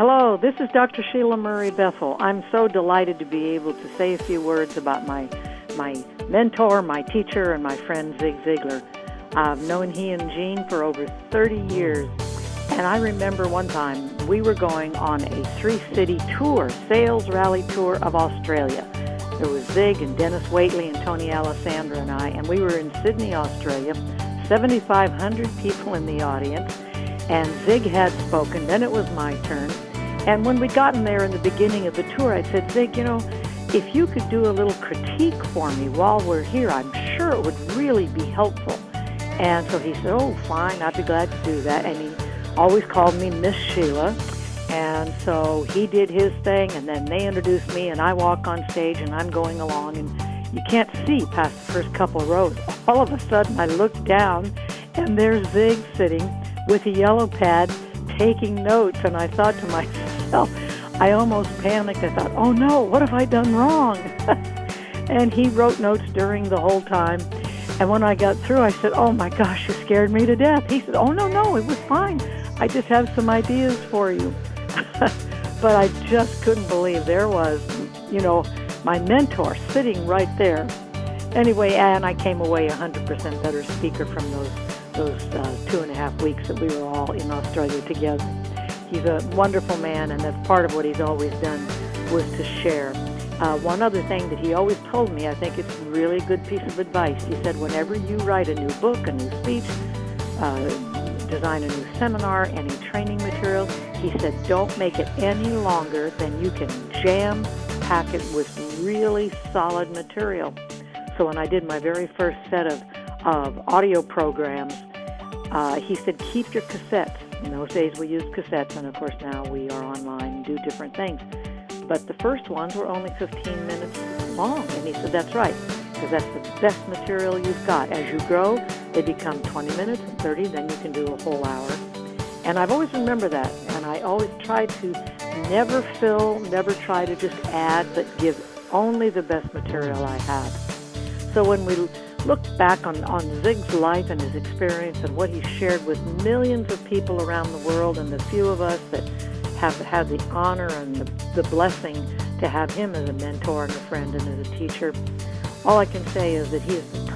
Hello, this is Dr. Shelia Murray Bethel. I'm so delighted to be able to say a few words about my mentor, my teacher, and my friend Zig Ziglar. I've known he and Jean for over 30 years, and I remember one time we were going on a 3-city tour, sales rally tour of Australia. There was Zig and Dennis Waitley and Tony Alessandra and I, and we were in Sydney, Australia, 7,500 people in the audience, and Zig had spoken. Then it was my turn. And when we'd gotten there in the beginning of the tour, I said, Zig, if you could do a little critique for me while we're here, I'm sure it would really be helpful. And so he said, oh, fine, I'd be glad to do that. And he always called me Miss Shelia. And so he did his thing, and then they introduced me, and I walk on stage, and I'm going along, and you can't see past the first couple of rows. All of a sudden, I look down, and there's Zig sitting with a yellow pad taking notes, and I thought to myself, I almost panicked. I thought, oh no, what have I done wrong? And he wrote notes during the whole time, and when I got through, I said, oh my gosh, you scared me to death. He said, oh no, it was fine. I just have some ideas for you. But I just couldn't believe there was, my mentor sitting right there. Anyway, and I came away 100% better speaker from those 2.5 weeks that we were all in Australia together. He's a wonderful man, and that's part of what he's always done was to share. One other thing that he always told me, I think it's a really good piece of advice. He said, whenever you write a new book, a new speech, design a new seminar, any training material, he said, don't make it any longer than you can jam-pack it with really solid material. So when I did my very first set of audio programs, he said, keep your cassettes. In those days we used cassettes, and of course now we are online and do different things. But the first ones were only 15 minutes long. And he said, that's right, because that's the best material you've got. As you grow, they become 20 minutes and 30, then you can do a whole hour. And I've always remembered that, and I always try to never fill, never try to just add, but give only the best material I have. So when we look back on Zig's life and his experience and what he shared with millions of people around the world, and the few of us that have had the honor and the blessing to have him as a mentor and a friend and as a teacher, all I can say is that he is the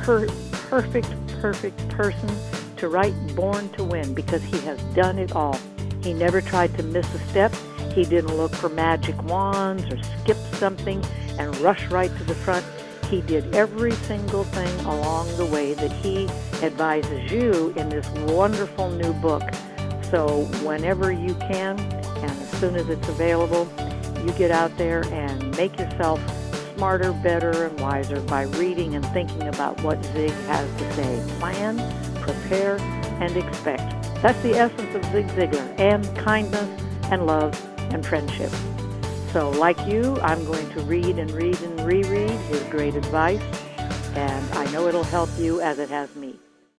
perfect person to write Born to Win, because he has done it all. He never tried to miss a step. He didn't look for magic wands or skip something and rush right to the front. He did every single thing along the way that he advises you in this wonderful new book. So whenever you can, and as soon as it's available, you get out there and make yourself smarter, better, and wiser by reading and thinking about what Zig has to say. Plan, prepare, and expect. That's the essence of Zig Ziglar, and kindness and love and friendship. So like you, I'm going to read and read and reread his great advice, and I know it'll help you as it has me.